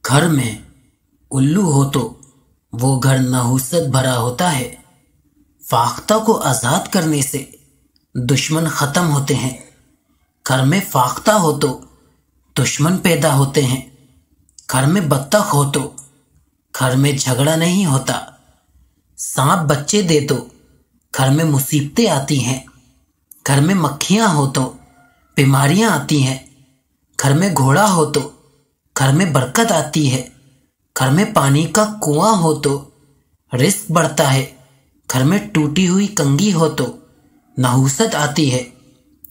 घर में उल्लू हो तो वो घर नहुसत भरा होता है। फाख्ता को आज़ाद करने से दुश्मन ख़त्म होते हैं। घर में फाख्ता हो तो दुश्मन पैदा होते हैं। घर में बत्तख हो तो घर में झगड़ा नहीं होता। सांप बच्चे दे तो घर में मुसीबतें आती हैं। घर में मक्खियाँ हो तो बीमारियाँ आती हैं। घर में घोड़ा हो तो घर में बरकत आती है। घर में पानी का कुआं हो तो रिस्क बढ़ता है। घर में टूटी हुई कंघी हो तो नहुसत आती है।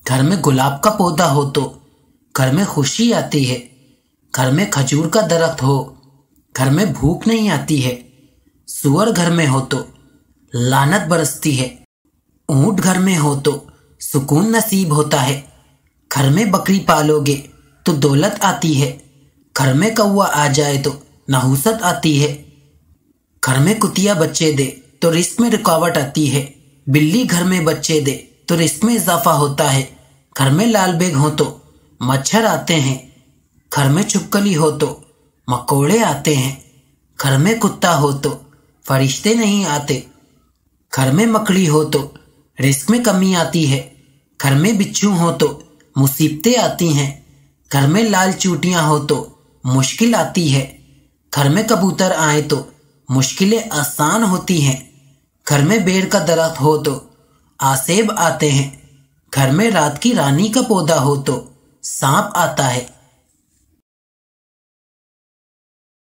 घर में गुलाब का पौधा हो तो घर में खुशी आती है। घर में खजूर का दरख्त हो घर में भूख नहीं आती है। सुअर घर में हो तो लानत बरसती है। ऊंट घर में हो तो सुकून नसीब होता है। घर में बकरी पालोगे तो दौलत आती है। घर में कौवा आ जाए तो नहुसत आती है। घर में कुतिया बच्चे दे तो रिस्क में रुकावट आती है। बिल्ली घर में बच्चे दे तो रिस्क में इजाफा होता है। घर में लाल बेग हो तो मच्छर आते हैं। घर में छिपकली हो तो मकोड़े आते हैं। घर में कुत्ता हो तो फरिश्ते नहीं आते। घर में मकड़ी हो तो रिस्क में कमी आती है। घर में बिच्छू हो तो मुसीबतें आती हैं। घर में लाल चूटियां हो तो मुश्किल आती है। घर में कबूतर आए तो मुश्किलें आसान होती हैं। घर में बेर का दरख्त हो तो आसेब आते हैं। घर में रात की रानी का पौधा हो तो सांप आता है।